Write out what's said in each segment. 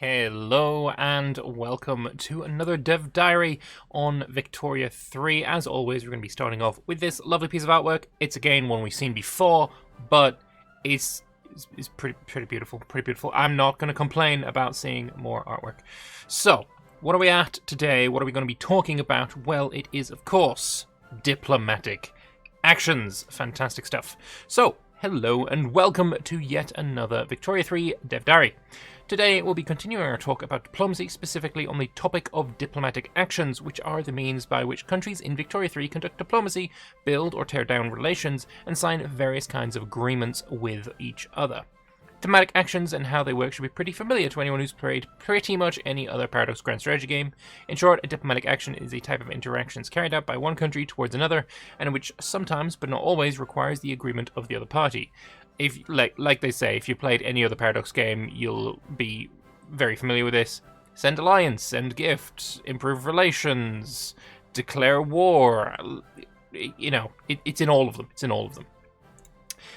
Hello and welcome to another Dev Diary on Victoria 3. As always, we're going to be starting off with this lovely piece of artwork. It's again one we've seen before, but it's pretty beautiful, I'm not going to complain about seeing more artwork. So, what are we at today? What are we going to be talking about? Well, it is, of course, diplomatic actions. Fantastic stuff. So, hello and welcome to yet another Victoria 3 Dev Diary. Today we'll be continuing our talk about diplomacy, specifically on the topic of diplomatic actions, which are the means by which countries in Victoria 3 conduct diplomacy, build or tear down relations, and sign various kinds of agreements with each other. Diplomatic actions and how they work should be pretty familiar to anyone who's played pretty much any other Paradox Grand Strategy game. In short, a diplomatic action is a type of interactions carried out by one country towards another, and which sometimes, but not always, requires the agreement of the other party. If, like they say, if you played any other Paradox game, you'll be very familiar with this. Send alliance, send gift, improve relations, declare war. You know, it's in all of them. It's in all of them.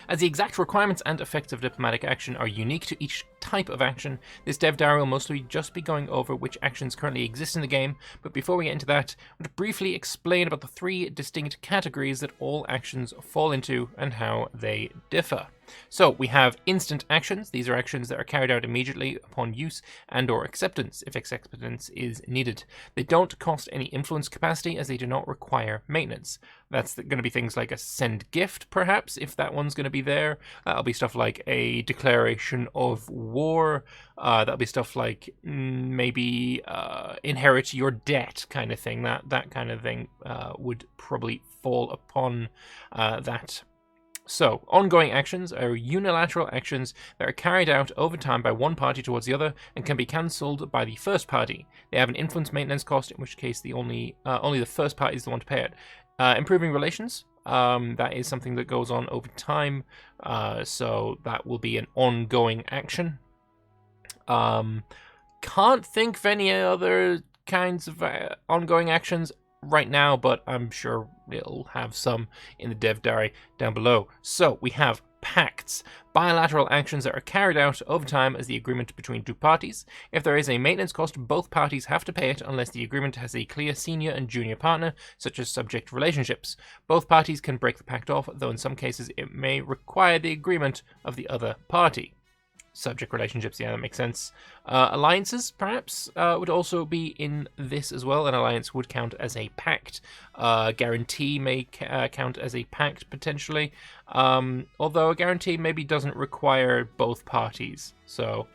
As the exact requirements and effects of diplomatic action are unique to each type of action, this Dev Diary will mostly just be going over which actions currently exist in the game, but before we get into that, I want to briefly explain about the three distinct categories that all actions fall into and how they differ. So, we have instant actions. These are actions that are carried out immediately upon use and or acceptance, if acceptance is needed. They don't cost any influence capacity as they do not require maintenance. That's going to be things like a send gift, perhaps, if that one's going to be there. That'll be stuff like a declaration of war. That'll be stuff like maybe inherit your debt kind of thing. That kind of thing would probably fall upon that. So, ongoing actions are unilateral actions that are carried out over time by one party towards the other and can be cancelled by the first party. They have an influence maintenance cost, in which case only the first party is the one to pay it. Improving relations, that is something that goes on over time, so that will be an ongoing action. Can't think of any other kinds of ongoing actions right now, but I'm sure it'll have some in the Dev Diary down below. So we have Pacts, bilateral actions that are carried out over time as the agreement between two parties. If there is a maintenance cost, both parties have to pay it unless the agreement has a clear senior and junior partner, such as subject relationships. Both parties can break the pact off, though in some cases it may require the agreement of the other party. Subject relationships, yeah, that makes sense. Alliances, perhaps, would also be in this as well. An alliance would count as a pact. Guarantee may count as a pact, potentially. Although a guarantee maybe doesn't require both parties. So,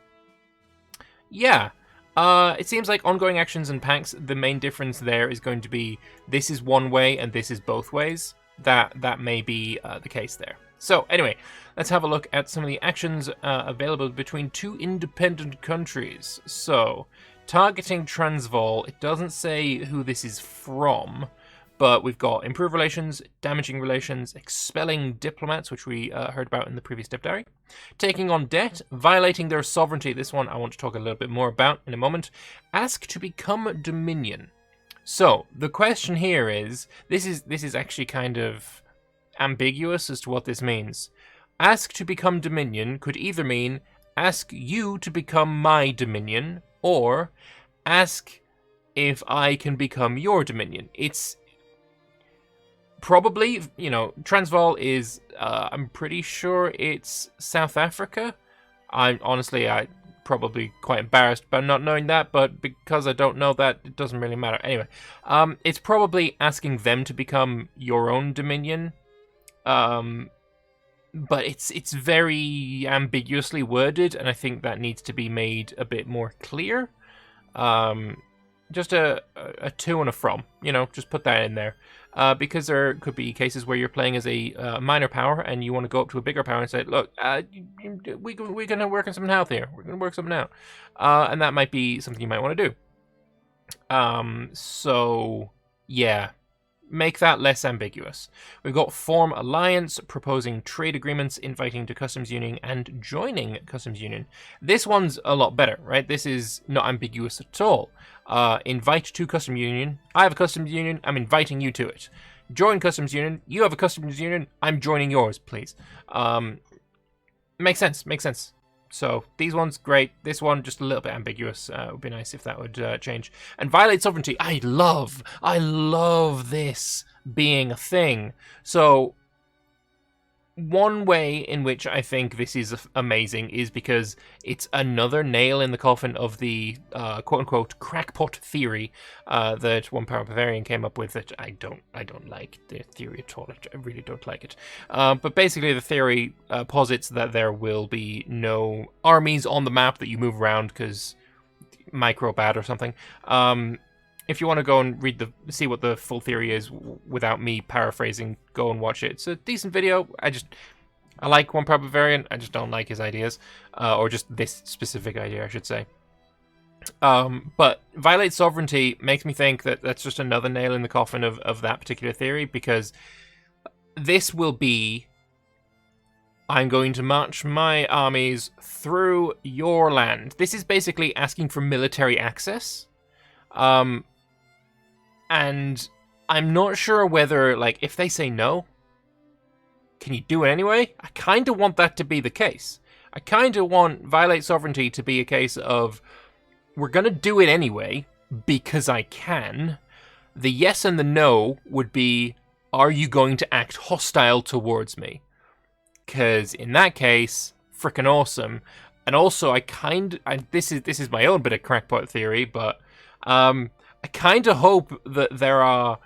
yeah. It seems like ongoing actions and pacts, the main difference there is going to be this is one way and this is both ways. That may be the case there. So, anyway, let's have a look at some of the actions available between two independent countries. So, targeting Transvaal, it doesn't say who this is from, but we've got improve relations, damaging relations, expelling diplomats, which we heard about in the previous Dev Diary, taking on debt, violating their sovereignty. This one I want to talk a little bit more about in a moment. Ask to become Dominion. So, the question here is, this is actually kind of ambiguous as to what this means. Ask to become Dominion could either mean ask you to become my Dominion, or ask if I can become your Dominion. It's probably, Transvaal is, I'm pretty sure it's South Africa. I'm probably quite embarrassed about not knowing that, but because I don't know that, it doesn't really matter. Anyway, it's probably asking them to become your own Dominion. But it's very ambiguously worded, and I think that needs to be made a bit more clear. Just a to and a from, just put that in there. Because there could be cases where you're playing as a minor power and you want to go up to a bigger power and say, look, we're going to work on something out here. We're going to work something out. And that might be something you might want to do. So, yeah. Make that less ambiguous. We've got form alliance, proposing trade agreements, inviting to customs union, and joining customs union. This one's a lot better, right? This is not ambiguous at all. Invite to customs union. I have a customs union. I'm inviting you to it. Join customs union. You have a customs union. I'm joining yours, please. Makes sense. So these ones, great. This one, just a little bit ambiguous. It would be nice if that would change. And violate sovereignty. I love this being a thing. So one way in which I think this is amazing is because it's another nail in the coffin of the quote-unquote crackpot theory that One Power Bavarian came up with. That I don't like the theory at all. I really don't like it. But basically, the theory posits that there will be no armies on the map that you move around because micro-bad or something. If you want to go and see what the full theory is without me paraphrasing, go and watch it. It's a decent video. I like One Power Bavarian. I just don't like his ideas, or just this specific idea, I should say. But violate sovereignty makes me think that that's just another nail in the coffin of that particular theory, because this will be, I'm going to march my armies through your land. This is basically asking for military access. And I'm not sure whether, like, if they say no, can you do it anyway? I kind of want that to be the case. I kind of want violate sovereignty to be a case of, we're going to do it anyway, because I can. The yes and the no would be, are you going to act hostile towards me? Because in that case, frickin' awesome. And also, this is my own bit of crackpot theory, but I kind of hope that there are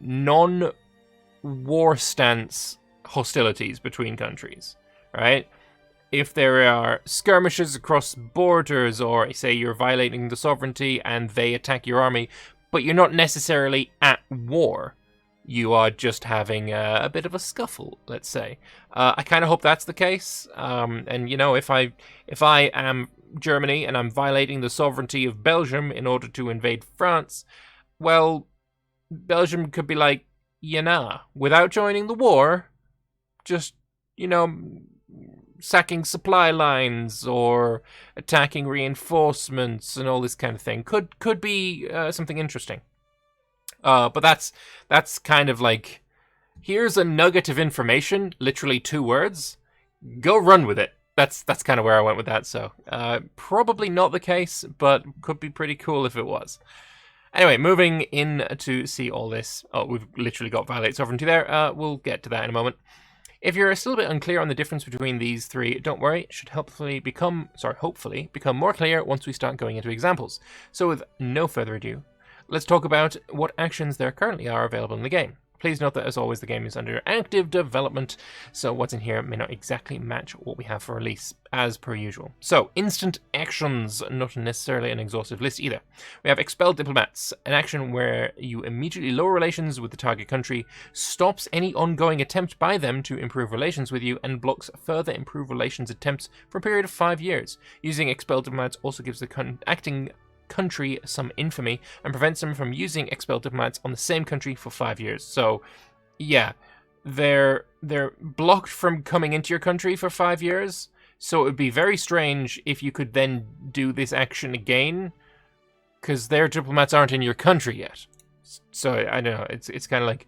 non-war stance hostilities between countries, right? If there are skirmishes across borders, or say you're violating the sovereignty and they attack your army, but you're not necessarily at war. You are just having a bit of a scuffle, let's say. I kind of hope that's the case. And you know, if I am Germany and I'm violating the sovereignty of Belgium in order to invade France, well, Belgium could be like, without joining the war, just, sacking supply lines or attacking reinforcements and all this kind of thing could be something interesting. But that's kind of like, here's a nugget of information, literally 2 words, go run with it. That's kind of where I went with that, so probably not the case, but could be pretty cool if it was. Anyway, moving in to see all this. Oh, we've literally got violate sovereignty there. We'll get to that in a moment. If you're still a bit unclear on the difference between these 3, don't worry, it should hopefully become more clear once we start going into examples. So with no further ado, let's talk about what actions there currently are available in the game. Please note that, as always, the game is under active development, so what's in here may not exactly match what we have for release, as per usual. So, instant actions, not necessarily an exhaustive list either. We have Expel Diplomats, an action where you immediately lower relations with the target country, stops any ongoing attempt by them to improve relations with you, and blocks further improved relations attempts for a period of 5 years. Using Expel Diplomats also gives the acting country some infamy and prevents them from using Expel Diplomats on the same country for 5 years. So, yeah, they're blocked from coming into your country for 5 years. So it would be very strange if you could then do this action again, because their diplomats aren't in your country yet. So I don't know. It's kind of like,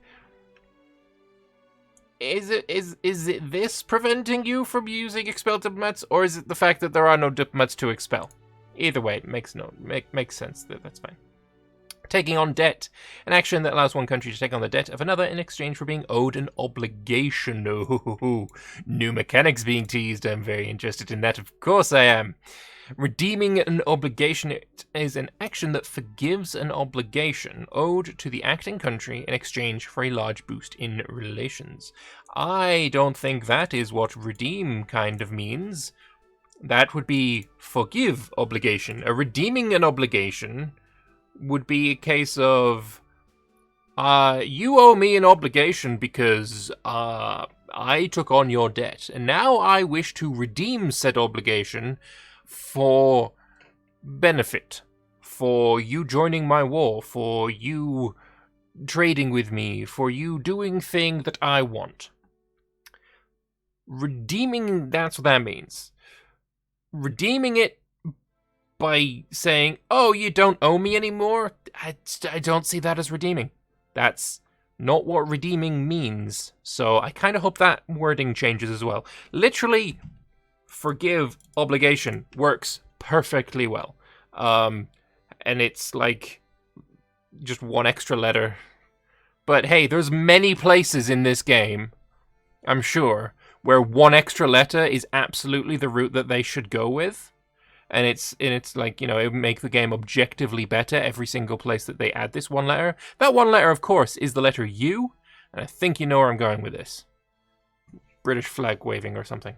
is it this preventing you from using Expel Diplomats, or is it the fact that there are no diplomats to expel? Either way, it makes sense. That's fine. Taking on debt. An action that allows one country to take on the debt of another in exchange for being owed an obligation. Oh, new mechanics being teased. I'm very interested in that. Of course I am. Redeeming an obligation is an action that forgives an obligation owed to the acting country in exchange for a large boost in relations. I don't think that is what redeem kind of means. That would be forgive obligation. A redeeming an obligation would be a case of, you owe me an obligation because I took on your debt, and now I wish to redeem said obligation for benefit, for you joining my war, for you trading with me, for you doing thing that I want. Redeeming, that's what that means. Redeeming it by saying, oh, you don't owe me anymore, I don't see that as redeeming. That's not what redeeming means. So I kind of hope that wording changes as well. Literally forgive obligation works perfectly well. And it's like just one extra letter. But hey, there's many places in this game, I'm sure, where one extra letter is absolutely the route that they should go with. And it's like, it would make the game objectively better every single place that they add this one letter. That one letter, of course, is the letter U, and I think you know where I'm going with this. British flag waving or something.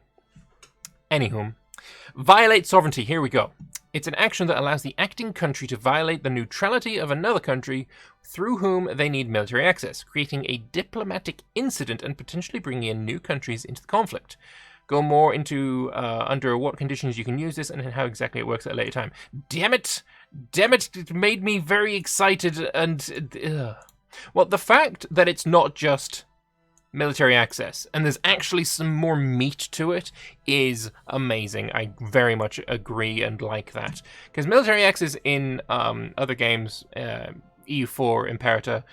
Anywho, violate sovereignty, here we go. It's an action that allows the acting country to violate the neutrality of another country through whom they need military access, creating a diplomatic incident and potentially bringing in new countries into the conflict. Go more into under what conditions you can use this and how exactly it works at a later time. Damn it! It made me very excited and... Well, the fact that it's not just military access and there's actually some more meat to it is amazing. I very much agree and like that. Because military access in other games, EU4, Imperator,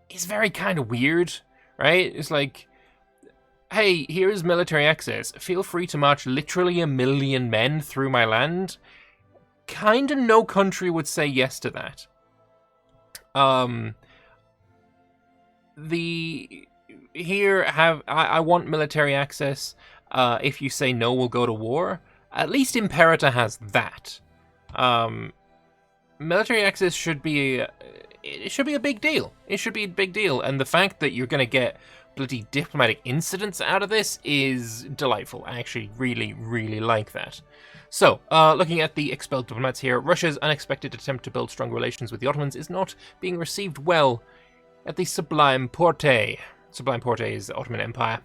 is very kind of weird, right? It's like, hey, here's military access. Feel free to march literally 1 million men through my land. Kinda no country would say yes to that. I want military access. If you say no, we'll go to war. At least Imperator has that. Military access should be a big deal. It should be a big deal, and the fact that you're gonna get bloody diplomatic incidents out of this is delightful. I actually really, really like that. So, looking at the expelled diplomats here, Russia's unexpected attempt to build strong relations with the Ottomans is not being received well at the Sublime Porte. Sublime Porte is the Ottoman Empire.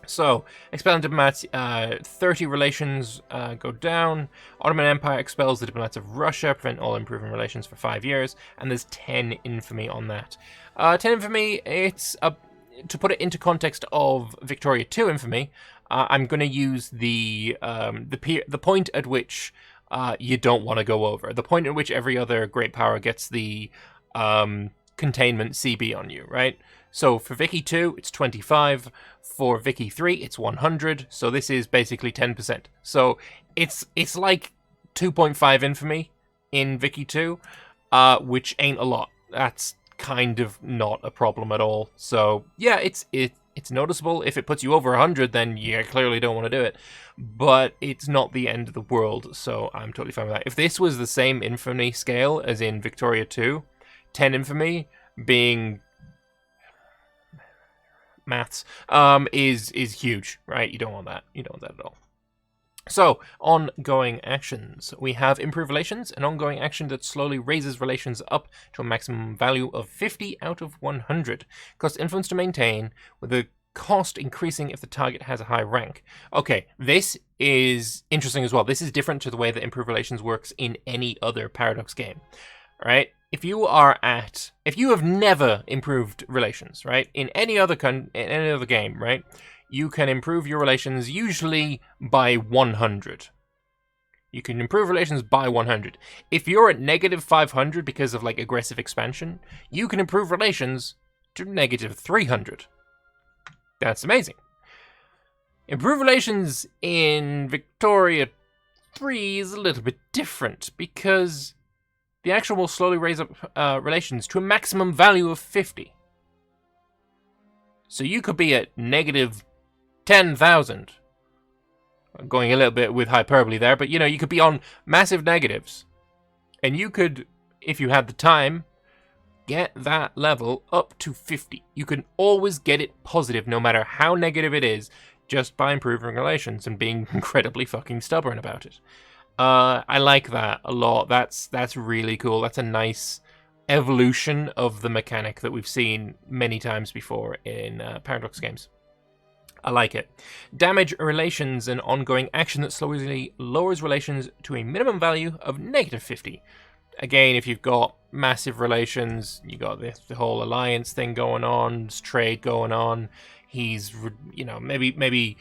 So, expelling diplomats, 30 relations go down. Ottoman Empire expels the diplomats of Russia, prevent all improving relations for 5 years, and there's 10 infamy on that. 10 infamy, it's to put it into context of Victoria 2 infamy. I'm going to use the point at which you don't want to go over. The point at which every other great power gets the containment CB on you, right? So for Vicky 2, it's 25. For Vicky 3, it's 100. So this is basically 10%. So it's like 2.5 infamy in Vicky 2, which ain't a lot. That's kind of not a problem at all. So yeah, it's noticeable. If it puts you over 100, then you clearly don't want to do it. But it's not the end of the world, so I'm totally fine with that. If this was the same infamy scale as in Victoria 2, 10 infamy being maths is huge, right? You don't want that. You don't want that at all. So, ongoing actions. We have improve relations, an ongoing action that slowly raises relations up to a maximum value of 50 out of 100. Costs influence to maintain, with the cost increasing if the target has a high rank. Okay, this is interesting as well. This is different to the way that improve relations works in any other Paradox game, right? If you have never improved relations, right, in any other game, right, you can improve your relations usually by 100. You can improve relations by 100. If you're at negative 500 because of like aggressive expansion, you can improve relations to negative 300. That's amazing. Improve relations in Victoria 3 is a little bit different because the action will slowly raise up relations to a maximum value of 50. So you could be at negative 10,000. I'm going a little bit with hyperbole there, but you could be on massive negatives. And you could, if you had the time, get that level up to 50. You can always get it positive no matter how negative it is, just by improving relations and being incredibly fucking stubborn about it. I like that a lot. That's really cool. That's a nice evolution of the mechanic that we've seen many times before in Paradox games. I like it. Damage relations, an ongoing action that slowly lowers relations to a minimum value of negative 50. Again, if you've got massive relations, you got the whole alliance thing going on, trade going on. He's, maybe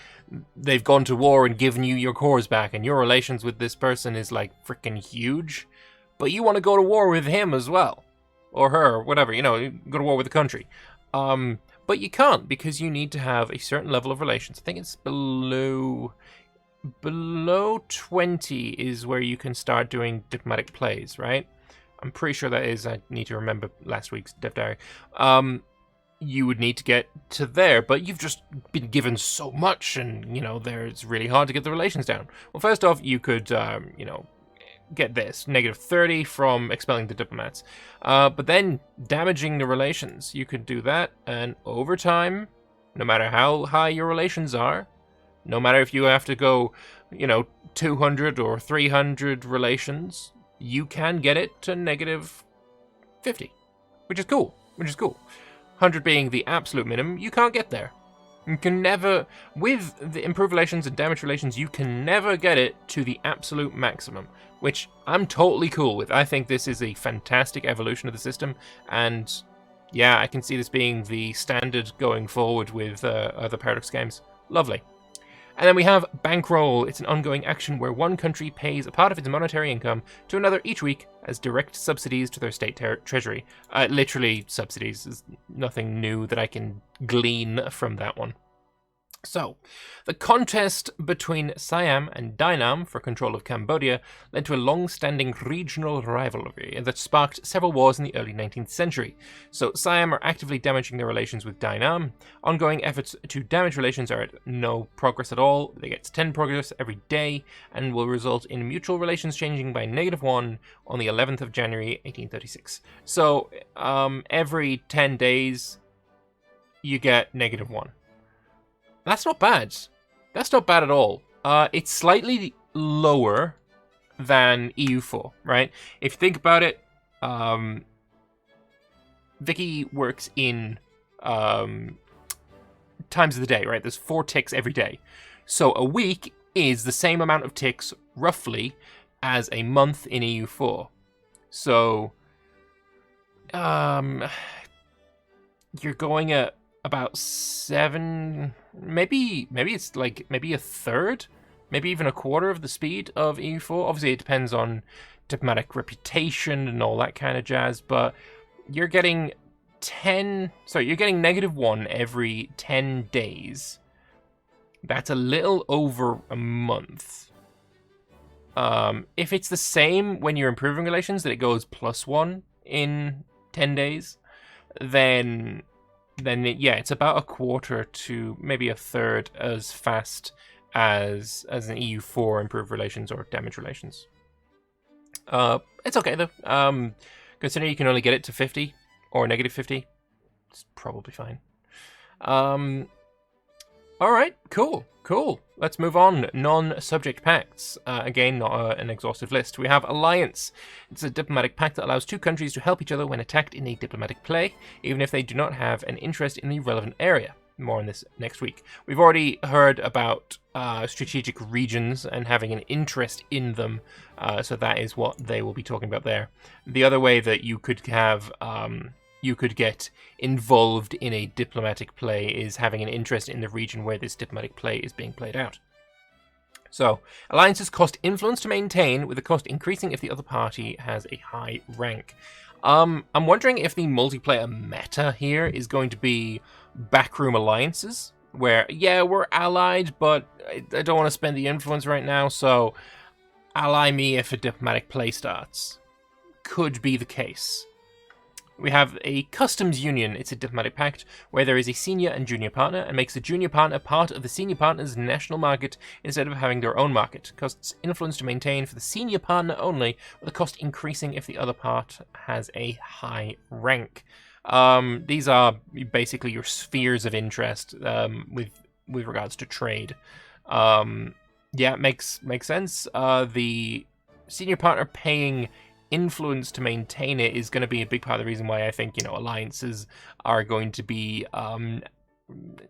they've gone to war and given you your cores back, and your relations with this person is like freaking huge, but you want to go to war with him as well, or her, whatever. Go to war with the country. But you can't, because you need to have a certain level of relations. I think it's below 20 is where you can start doing diplomatic plays, right? I'm pretty sure that is. I need to remember last week's Dev Diary. You would need to get to there, but you've just been given so much, and, you know, it's really hard to get the relations down. Well, first off, you could, you know, get this, -30 from expelling the diplomats. But then damaging the relations, you could do that, and over time, no matter how high your relations are, no matter if you have to go, you know, 200 or 300 relations, you can get it to -50, which is cool, 100 being the absolute minimum. You can't get there. You can never, with the improved relations and damaged relations, you can never get it to the absolute maximum, which I'm totally cool with. I think this is a fantastic evolution of the system, and yeah, I can see this being the standard going forward with other Paradox games. Lovely. And then we have Bankroll. It's an ongoing action where one country pays a part of its monetary income to another each week as direct subsidies to their state treasury. Literally subsidies. There's nothing new that I can glean from that one. So, the contest between Siam and Dainam for control of Cambodia led to a long-standing regional rivalry that sparked several wars in the early 19th century. So, Siam are actively damaging their relations with Dainam. Ongoing efforts to damage relations are at no progress at all. They get 10 progress every day and will result in mutual relations changing by -1 on the 11th of January 1836. So, every 10 days, you get -1. That's not bad. That's not bad at all. It's slightly lower than EU4, right? If you think about it, Vicky works in times of the day, right? There's 4 ticks every day. So a week is the same amount of ticks, roughly, as a month in EU4. So, you're going at about 7, maybe it's like maybe a third, maybe even a quarter of the speed of EU4. Obviously, it depends on diplomatic reputation and all that kind of jazz, but you're getting you're getting -1 every 10 days. That's a little over a month. If it's the same when you're improving relations, that it goes +1 in 10 days, then yeah, it's about a quarter to maybe a third as fast as an EU4 improved relations or damaged relations. It's okay though. Considering you can only get it to 50 or -50, it's probably fine. All right, cool. Let's move on. Non-subject pacts. Again, not an exhaustive list. We have Alliance. It's a diplomatic pact that allows 2 countries to help each other when attacked in a diplomatic play, even if they do not have an interest in the relevant area. More on this next week. We've already heard about strategic regions and having an interest in them, so that is what they will be talking about there. The other way that you could have you could get involved in a diplomatic play is having an interest in the region where this diplomatic play is being played out. So, alliances cost influence to maintain, with the cost increasing if the other party has a high rank. I'm wondering if the multiplayer meta here is going to be backroom alliances, where, yeah, we're allied, but I don't want to spend the influence right now, so ally me if a diplomatic play starts. Could be the case. We have a customs union. It's a diplomatic pact where there is a senior and junior partner and makes the junior partner part of the senior partner's national market instead of having their own market. Costs influence to maintain for the senior partner only, with the cost increasing if the other part has a high rank. These are basically your spheres of interest with regards to trade. Yeah, makes sense. The senior partner paying influence to maintain it is going to be a big part of the reason why I think, alliances are going to be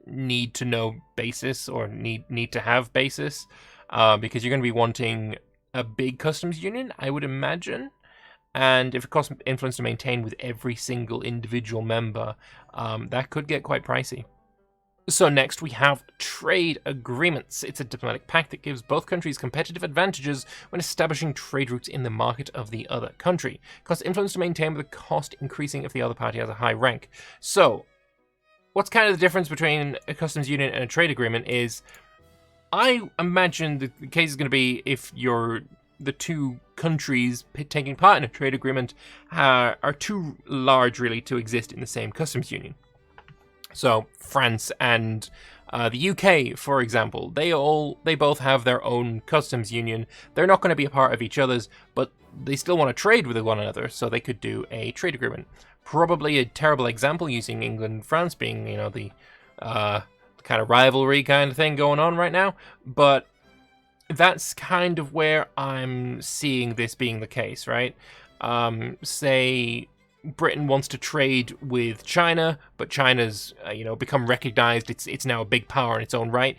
need to know basis or need to have basis, because you're going to be wanting a big customs union, I would imagine. And if it costs influence to maintain with every single individual member, that could get quite pricey. So next we have trade agreements. It's a diplomatic pact that gives both countries competitive advantages when establishing trade routes in the market of the other country. Costs influence to maintain, with the cost increasing if the other party has a high rank. So what's kind of the difference between a customs union and a trade agreement is, I imagine the case is going to be if the two countries taking part in a trade agreement are too large, really, to exist in the same customs union. So France and the UK, for example, they both have their own customs union. They're not going to be a part of each other's, but they still want to trade with one another, so they could do a trade agreement. Probably a terrible example, using England and France being, the kind of rivalry kind of thing going on right now, but that's kind of where I'm seeing this being the case, right? Say Britain wants to trade with China, but China's become recognized. It's now a big power in its own right.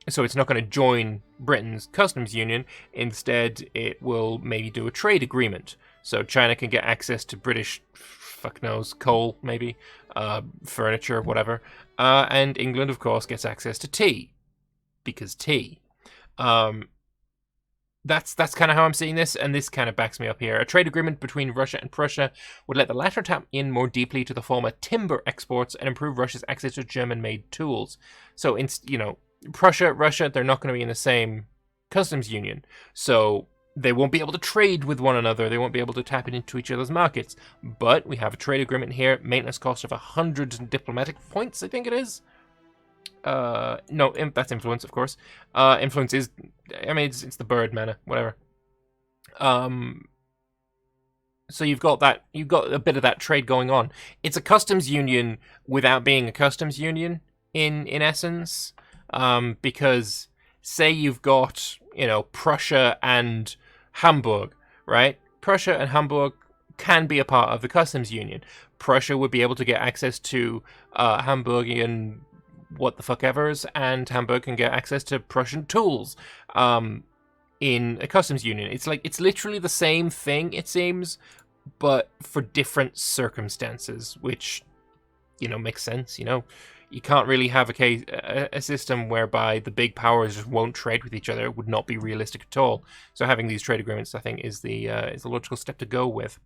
So it's not going to join Britain's customs union. Instead, it will maybe do a trade agreement. So China can get access to British, fuck knows, coal, maybe, furniture, whatever. And England, of course, gets access to tea. Because tea. That's kind of how I'm seeing this, and this kind of backs me up here. A trade agreement between Russia and Prussia would let the latter tap in more deeply to the former timber exports and improve Russia's access to German-made tools. So, Prussia, Russia, they're not going to be in the same customs union. So they won't be able to trade with one another. They won't be able to tap into each other's markets. But we have a trade agreement here, maintenance cost of 100 diplomatic points, I think it is. No, that's influence, of course. Influence is, it's the bird mana, whatever. So you've got a bit of that trade going on. It's a customs union without being a customs union, in essence. Because say you've got, Prussia and Hamburg, right? Prussia and Hamburg can be a part of the customs union. Prussia would be able to get access to Hamburgian what the fuck evers, and Hamburg can get access to Prussian tools in a customs union. It's literally the same thing, it seems, but for different circumstances, which, makes sense. You can't really have a system whereby the big powers just won't trade with each other. It would not be realistic at all. So having these trade agreements, I think, is the logical step to go with.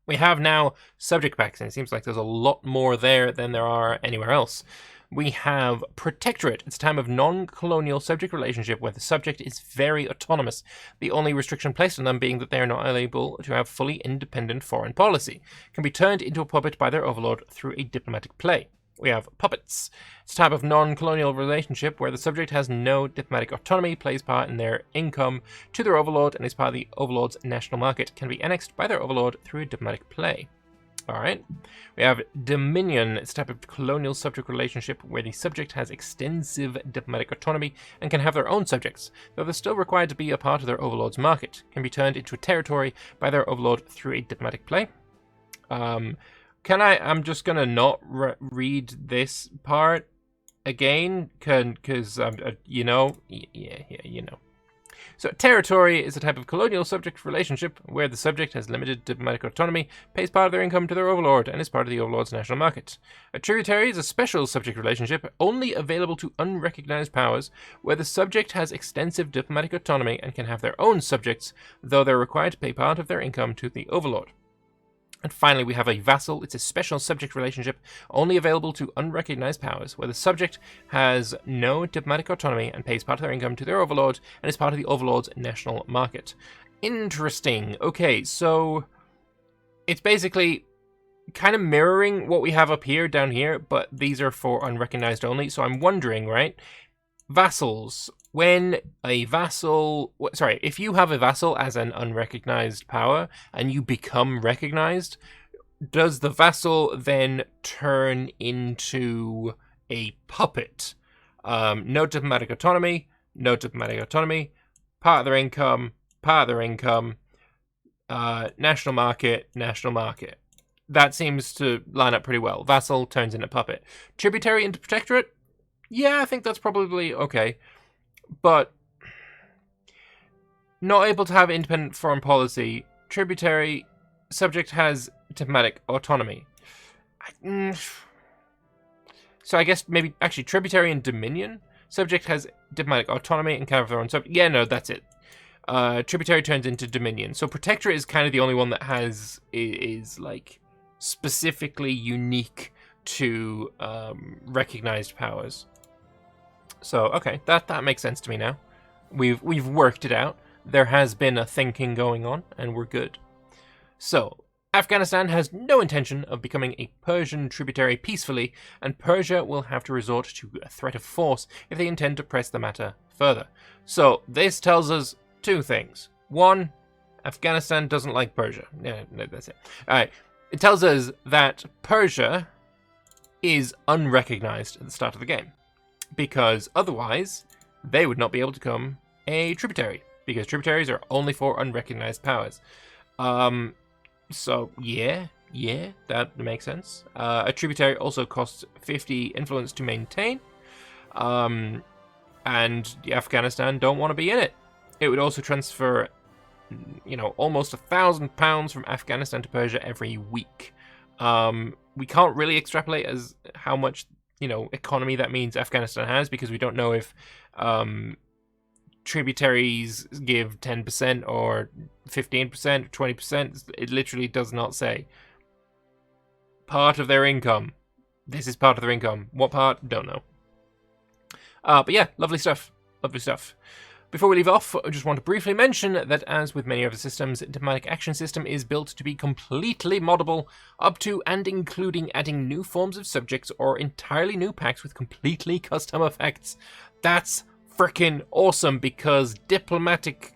We have now subject pacts, and it seems like there's a lot more there than there are anywhere else. We have protectorate. It's a time of non-colonial subject relationship where the subject is very autonomous, the only restriction placed on them being that they are not able to have fully independent foreign policy, can be turned into a puppet by their overlord through a diplomatic play. We have puppets. It's a type of non-colonial relationship where the subject has no diplomatic autonomy, plays part in their income to their overlord, and is part of the overlord's national market, can be annexed by their overlord through a diplomatic play. Alright. We have dominion. It's a type of colonial subject relationship where the subject has extensive diplomatic autonomy and can have their own subjects, though they're still required to be a part of their overlord's market, can be turned into a territory by their overlord through a diplomatic play. I'm just gonna not read this part again, because, So territory is a type of colonial subject relationship where the subject has limited diplomatic autonomy, pays part of their income to their overlord, and is part of the overlord's national market. A tributary is a special subject relationship only available to unrecognized powers where the subject has extensive diplomatic autonomy and can have their own subjects, though they're required to pay part of their income to the overlord. And finally, we have a vassal. It's a special subject relationship only available to unrecognized powers, where the subject has no diplomatic autonomy and pays part of their income to their overlord and is part of the overlord's national market. Interesting. Okay, so it's basically kind of mirroring what we have up here, down here, but these are for unrecognized only. So I'm wondering, right? Vassals. When a vassal... if you have a vassal as an unrecognized power and you become recognized, does the vassal then turn into a puppet? No diplomatic autonomy, part of their income, national market. That seems to line up pretty well. Vassal turns into puppet. Tributary into protectorate? Yeah, I think that's probably okay. But not able to have independent foreign policy. Tributary subject has diplomatic autonomy. So I guess maybe actually tributary and dominion. Subject has diplomatic autonomy and can have their own subject. Yeah, no, that's it. Tributary turns into dominion. So protectorate is kind of the only one that is like specifically unique to recognized powers. So, okay, that makes sense to me now. We've worked it out. There has been a thinking going on, and we're good. So, Afghanistan has no intention of becoming a Persian tributary peacefully, and Persia will have to resort to a threat of force if they intend to press the matter further. So, this tells us two things. One, Afghanistan doesn't like Persia. Yeah, no, that's it. Alright, it tells us that Persia is unrecognized at the start of the game, because otherwise they would not be able to become a tributary, because tributaries are only for unrecognized powers. So yeah, that makes sense. A tributary also costs 50 influence to maintain, and Afghanistan don't want to be in it. It would also transfer, almost £1,000 from Afghanistan to Persia every week. We can't really extrapolate as how much economy that means Afghanistan has, because we don't know if tributaries give 10% or 15% or 20%. It literally does not say. Part of their income. This is part of their income. What part? Don't know. But yeah, lovely stuff. Lovely stuff. Before we leave off, I just want to briefly mention that as with many other systems, Diplomatic Action System is built to be completely moddable, up to and including adding new forms of subjects or entirely new pacts with completely custom effects. That's freaking awesome, because diplomatic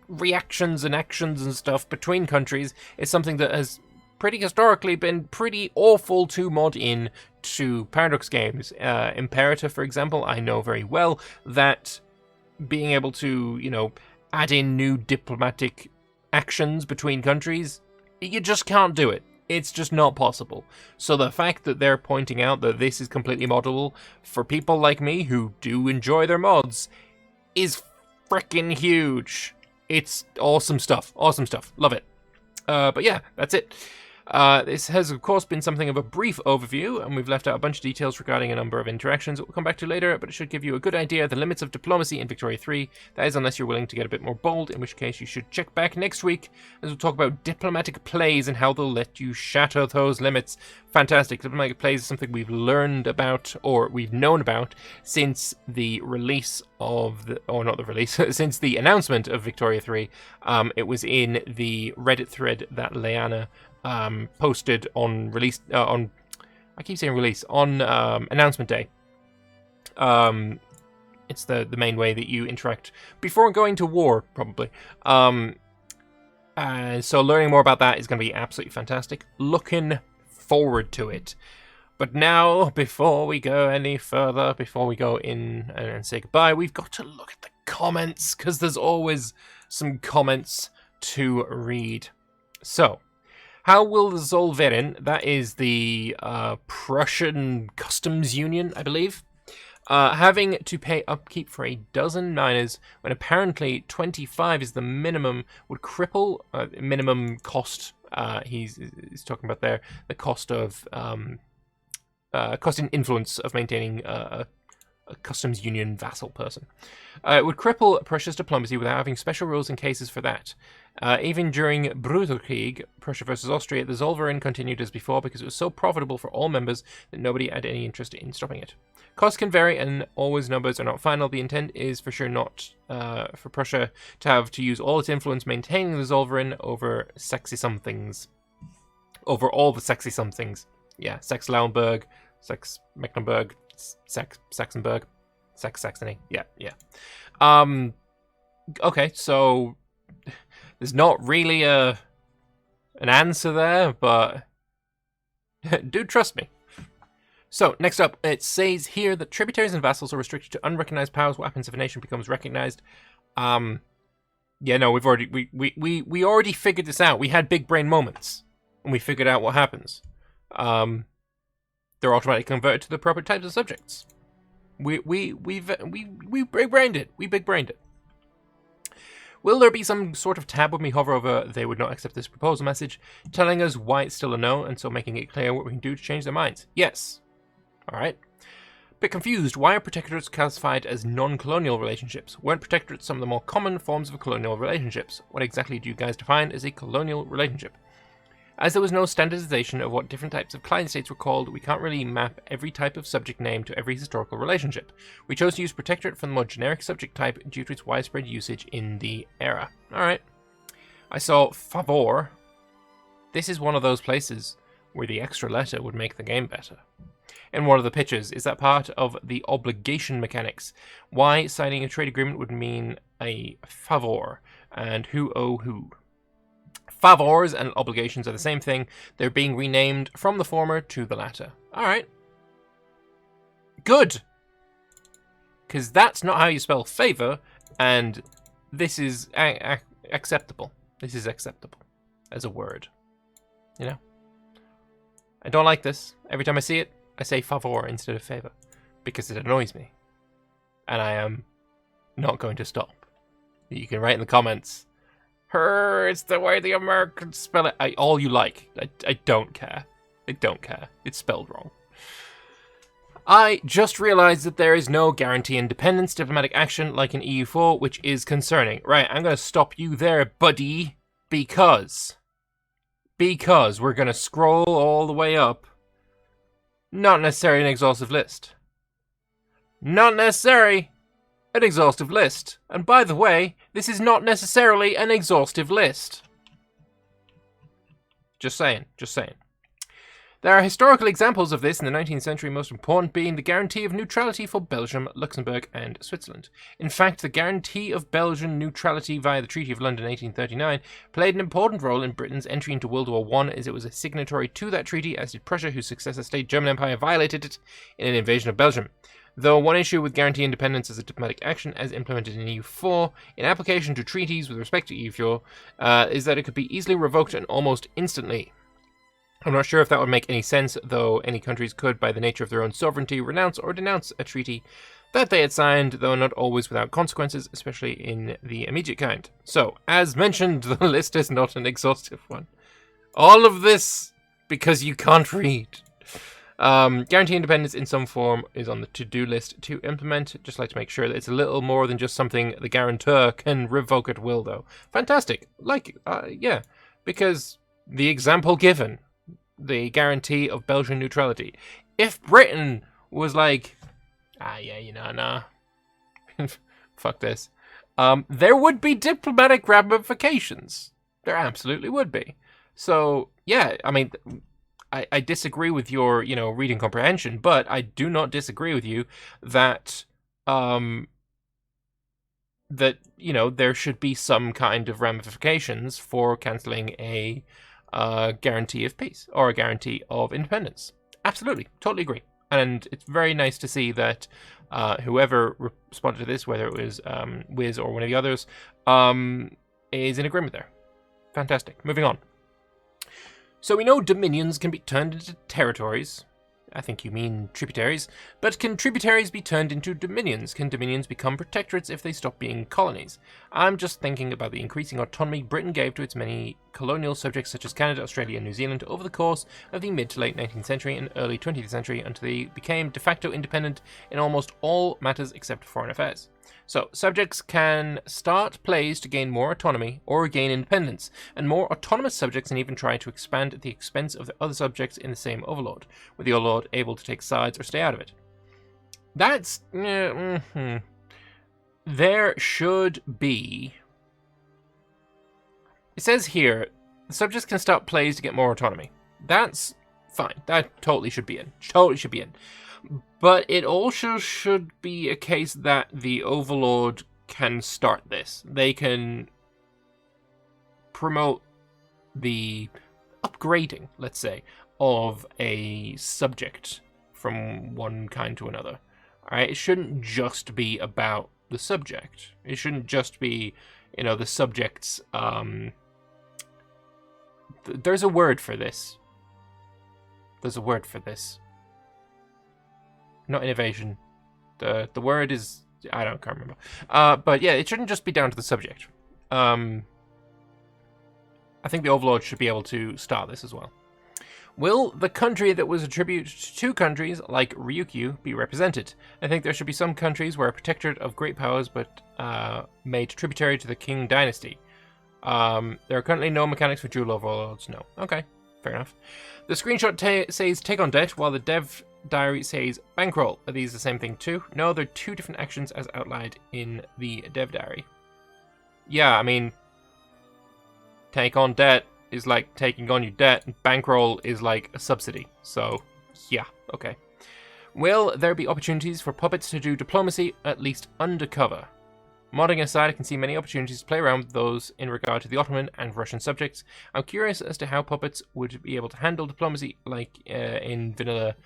reactions and actions and stuff between countries is something that has pretty historically been pretty awful to mod in to Paradox games. Imperator, for example, I know very well that being able to, add in new diplomatic actions between countries, you just can't do it. It's just not possible. So the fact that they're pointing out that this is completely moddable for people like me who do enjoy their mods is freaking huge. It's awesome stuff. Awesome stuff. Love it. But yeah, that's it. This has, of course, been something of a brief overview, and we've left out a bunch of details regarding a number of interactions that we'll come back to later, but it should give you a good idea of the limits of diplomacy in Victoria 3. That is, unless you're willing to get a bit more bold, in which case you should check back next week, as we'll talk about diplomatic plays and how they'll let you shatter those limits. Fantastic. Diplomatic plays is something we've learned about, or we've known about, since the release of since the announcement of Victoria 3. It was in the Reddit thread that Leanna posted on release on announcement day. It's the main way that you interact before going to war, probably. So learning more about that is going to be absolutely fantastic. Looking forward to it. But now, before we go any further, before we go in and say goodbye, we've got to look at the comments, because there's always some comments to read. So, how will the Zollverein, that is the Prussian Customs Union, I believe, having to pay upkeep for a dozen miners when apparently 25 is the minimum, would cripple minimum cost. He's talking about there the cost of cost and influence of maintaining a customs union vassal person. It would cripple Prussia's diplomacy without having special rules and cases for that. Even during Bruderkrieg, Prussia versus Austria, the Zollverein continued as before because it was so profitable for all members that nobody had any interest in stopping it. Costs can vary and always numbers are not final. The intent is for sure not for Prussia to have to use all its influence maintaining the Zollverein over sexy somethings. Over all the sexy somethings. Yeah, Sex Lauenburg, Sex Mecklenburg, Sex Saxonburg, Sex Saxony. Yeah. Okay, so there's not really an answer there, but do trust me. So, next up, it says here that tributaries and vassals are restricted to unrecognized powers. What happens if a nation becomes recognized? Yeah, no, we already figured this out. We had big brain moments, and we figured out what happens. They're automatically converted to the proper types of subjects. We big brained it. We big brained it. Will there be some sort of tab when we hover over they would not accept this proposal message, telling us why it's still a no, and so making it clear what we can do to change their minds? Yes. Alright. Bit confused. Why are protectorates classified as non-colonial relationships? Weren't protectorates some of the more common forms of colonial relationships? What exactly do you guys define as a colonial relationship? As there was no standardization of what different types of client states were called, we can't really map every type of subject name to every historical relationship. We chose to use Protectorate for the more generic subject type due to its widespread usage in the era. Alright. I saw favor. This is one of those places where the extra letter would make the game better. In one of the pictures, is that part of the obligation mechanics? Why signing a trade agreement would mean a favor, and who owe who? Favors and obligations are the same thing. They're being renamed from the former to the latter. Alright. Good! Because that's not how you spell favor, and this is acceptable. This is acceptable as a word. You know? I don't like this. Every time I see it, I say favor instead of favor, because it annoys me. And I am not going to stop. You can write in the comments, it's the way the Americans spell it. All you like. I don't care. I don't care. It's spelled wrong. I just realized that there is no guarantee independence diplomatic action like in EU4, which is concerning. Right, I'm going to stop you there, buddy, because we're going to scroll all the way up. Not necessarily an exhaustive list. Not necessarily an exhaustive list. And by the way, this is not necessarily an exhaustive list. Just saying, just saying. There are historical examples of this in the 19th century, most important being the guarantee of neutrality for Belgium, Luxembourg, and Switzerland. In fact, the guarantee of Belgian neutrality via the Treaty of London 1839 played an important role in Britain's entry into World War I, as it was a signatory to that treaty, as did Prussia, whose successor state German Empire violated it in an invasion of Belgium. Though one issue with guarantee independence as a diplomatic action, as implemented in EU4, in application to treaties with respect to EU4, is that it could be easily revoked and almost instantly. I'm not sure if that would make any sense, though any countries could, by the nature of their own sovereignty, renounce or denounce a treaty that they had signed, though not always without consequences, especially in the immediate kind. So, as mentioned, the list is not an exhaustive one. All of this because you can't read. Guarantee independence in some form is on the to-do list to implement. Just like to make sure that it's a little more than just something the guarantor can revoke at will, though. Fantastic. Yeah. Because the example given, the guarantee of Belgian neutrality. If Britain was like, nah, fuck this, there would be diplomatic ramifications. There absolutely would be. So, yeah, I mean, I disagree with your, reading comprehension, but I do not disagree with you that, there should be some kind of ramifications for cancelling a guarantee of peace or a guarantee of independence. Absolutely, totally agree. And it's very nice to see that whoever responded to this, whether it was Wiz or one of the others, is in agreement there. Fantastic. Moving on. So we know dominions can be turned into territories. I think you mean tributaries. But can tributaries be turned into dominions? Can dominions become protectorates if they stop being colonies? I'm just thinking about the increasing autonomy Britain gave to its many colonial subjects such as Canada, Australia, and New Zealand over the course of the mid to late 19th century and early 20th century until they became de facto independent in almost all matters except foreign affairs. So, subjects can start plays to gain more autonomy or gain independence, and more autonomous subjects can even try to expand at the expense of the other subjects in the same overlord, with the overlord able to take sides or stay out of it. That's... There should be... It says here, the subjects can start plays to get more autonomy. That's fine. That totally should be in. Totally should be in. But it also should be a case that the Overlord can start this. They can promote the upgrading, let's say, of a subject from one kind to another. Alright, it shouldn't just be about the subject. It shouldn't just be, the subject's... There's a word for this. There's a word for this. Not innovation. The word is... can't remember. But yeah, it shouldn't just be down to the subject. I think the Overlord should be able to start this as well. Will the country that was attributed to two countries, like Ryukyu, be represented? I think there should be some countries where a protectorate of great powers, but made tributary to the King dynasty. There are currently no mechanics for dual overlords. No. Okay. Fair enough. The screenshot says take on debt, while the dev diary says bankroll. Are these the same thing too? No, they're two different actions as outlined in the dev diary. Yeah, I mean, take on debt is like taking on your debt, and bankroll is like a subsidy. So, yeah, okay. Will there be opportunities for puppets to do diplomacy, at least undercover? Modding aside, I can see many opportunities to play around with those in regard to the Ottoman and Russian subjects. I'm curious as to how puppets would be able to handle diplomacy like in vanilla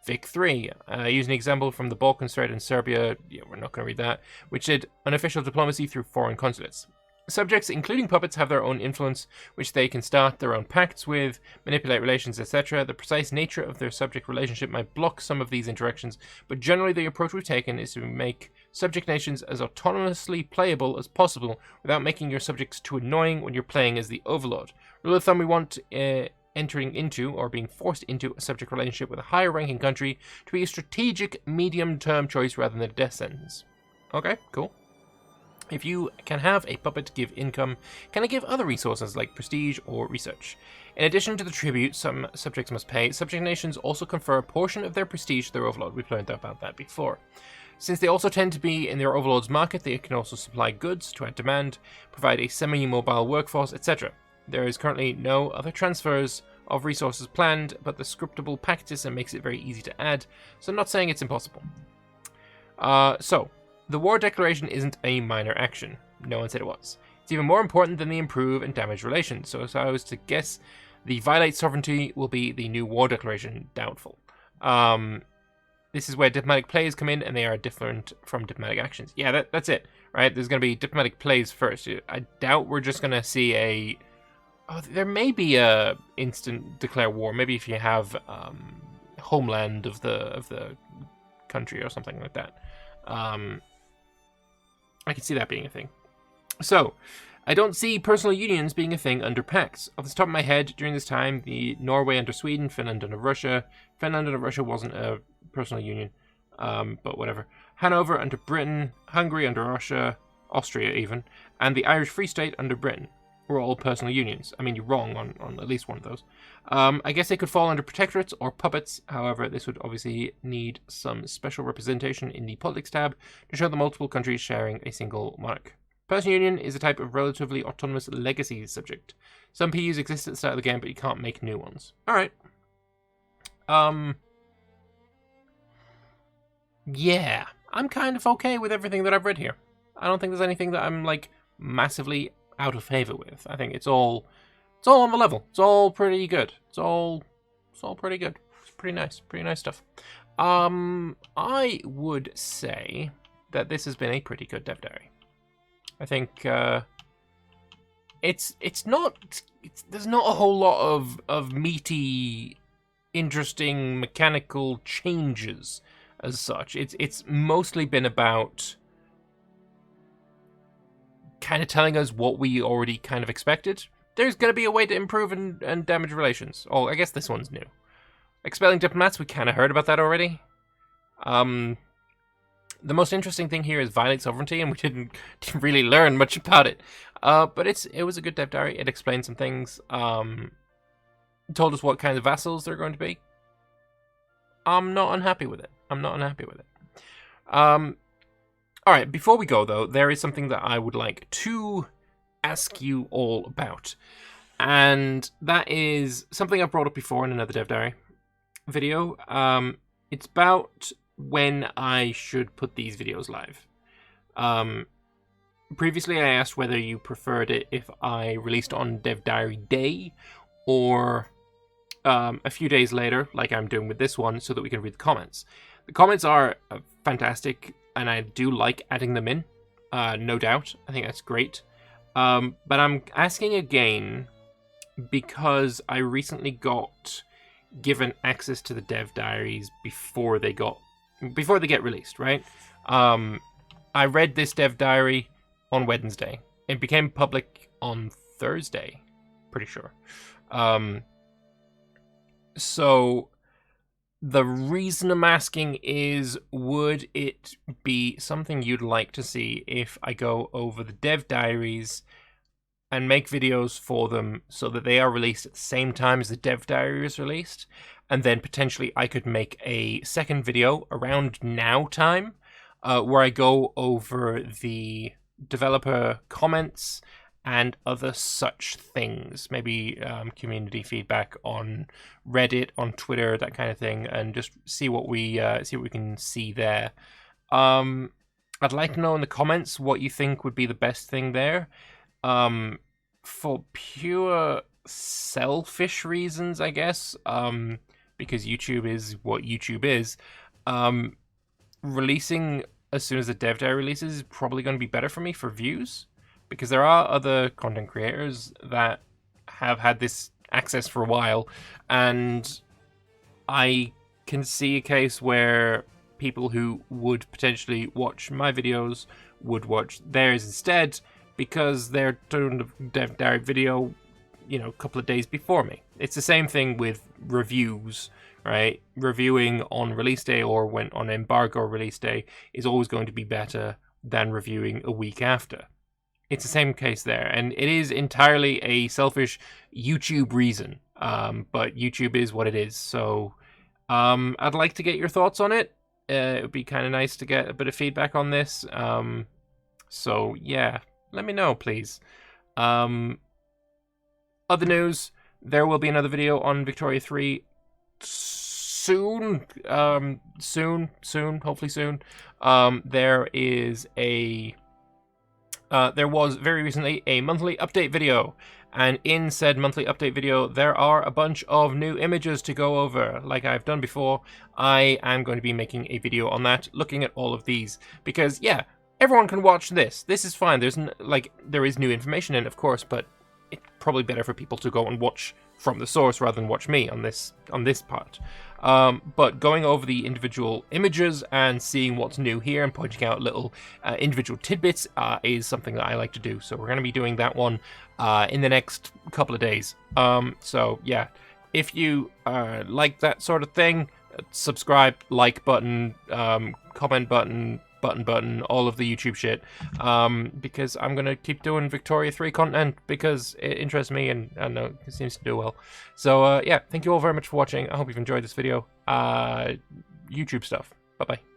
Vic 3. Use an example from the Balkan thread in Serbia, yeah, we're not going to read that, which did unofficial diplomacy through foreign consulates. Subjects, including puppets, have their own influence, which they can start their own pacts with, manipulate relations, etc. The precise nature of their subject relationship might block some of these interactions, but generally the approach we've taken is to make subject nations as autonomously playable as possible without making your subjects too annoying when you're playing as the overlord. Rule of thumb, we want entering into or being forced into a subject relationship with a higher ranking country to be a strategic medium-term choice rather than a death sentence. Okay, cool. If you can have a puppet give income, can it give other resources like prestige or research? In addition to the tribute some subjects must pay, subject nations also confer a portion of their prestige to their overlord. We've learned about that before. Since they also tend to be in their overlord's market, they can also supply goods to add demand, provide a semi-mobile workforce, etc. There is currently no other transfers of resources planned, but the scriptable pact system makes it very easy to add, so I'm not saying it's impossible. The war declaration isn't a minor action. No one said it was. It's even more important than the improve and damage relations, so if I was to guess, the violate sovereignty will be the new war declaration. Doubtful. This is where diplomatic plays come in, and they are different from diplomatic actions. Yeah, that's it, right? There's going to be diplomatic plays first. I doubt we're just going to see a... Oh, there may be a instant declare war. Maybe if you have homeland of the country or something like that. I can see that being a thing. So, I don't see personal unions being a thing under Pacts. Off the top of my head, during this time, the Norway under Sweden, Finland under Russia. Finland under Russia wasn't a personal union, but whatever. Hanover under Britain, Hungary under Russia, Austria even, and the Irish Free State under Britain were all personal unions. I mean, you're wrong on at least one of those. I guess they could fall under protectorates or puppets. However, this would obviously need some special representation in the politics tab to show the multiple countries sharing a single monarch. Personal union is a type of relatively autonomous legacy subject. Some PUs exist at the start of the game, but you can't make new ones. Alright. Yeah, I'm kind of okay with everything that I've read here. I don't think there's anything that I'm, like, massively out of favor with. I think it's all on the level. It's all pretty good. It's all pretty good. It's pretty nice stuff. I would say that this has been a pretty good dev diary. I think there's not a whole lot of meaty, interesting mechanical changes as such. It's mostly been about kind of telling us what we already kind of expected. There's going to be a way to improve and damage relations. Oh, I guess this one's new. Expelling diplomats, we kind of heard about that already. The most interesting thing here is violate sovereignty, and we didn't really learn much about it. But it was a good dev diary. It explained some things. Told us what kind of vassals they're going to be. I'm not unhappy with it. Alright, before we go, though, there is something that I would like to ask you all about. And that is something I've brought up before in another dev diary video. It's about when I should put these videos live. Previously, I asked whether you preferred it if I released on Dev Diary Day or a few days later, like I'm doing with this one, so that we can read the comments. The comments are fantastic, and I do like adding them in, no doubt. I think that's great. But I'm asking again because I recently got given access to the dev diaries before they get released, right? I read this dev diary on Wednesday. It became public on Thursday, pretty sure. So the reason I'm asking is, would it be something you'd like to see if I go over the dev diaries and make videos for them so that they are released at the same time as the Dev Diary is released. And then potentially I could make a second video around now time where I go over the developer comments and other such things. Maybe community feedback on Reddit, on Twitter, that kind of thing, and just see what we can see there. I'd like to know in the comments what you think would be the best thing there. For pure selfish reasons, I guess, because YouTube is what YouTube is, releasing as soon as the Dev Diary releases is probably going to be better for me for views, because there are other content creators that have had this access for a while, and I can see a case where people who would potentially watch my videos would watch theirs instead, because they're doing the Dev Diary video, you know, a couple of days before me. It's the same thing with reviews, right? Reviewing on release day or when on embargo release day is always going to be better than reviewing a week after. It's the same case there, and it is entirely a selfish YouTube reason, but YouTube is what it is. So I'd like to get your thoughts on it. It would be kind of nice to get a bit of feedback on this. So yeah, let me know, please. Other news, there will be another video on Victoria 3 soon. Hopefully soon. There was very recently a monthly update video, and in said monthly update video there are a bunch of new images to go over. Like I've done before, I am going to be making a video on that, looking at all of these, because yeah, everyone can watch this. This is fine. There is new information in it, of course, but it's probably better for people to go and watch from the source rather than watch me on this part. But going over the individual images and seeing what's new here and pointing out little individual tidbits is something that I like to do. So we're going to be doing that one in the next couple of days. So yeah, if you like that sort of thing, subscribe, like button, comment button, all of the YouTube shit, because I'm gonna keep doing Victoria 3 content because it interests me, and I know it seems to do well. So yeah, thank you all very much for watching. I hope you've enjoyed this video. YouTube stuff. Bye bye.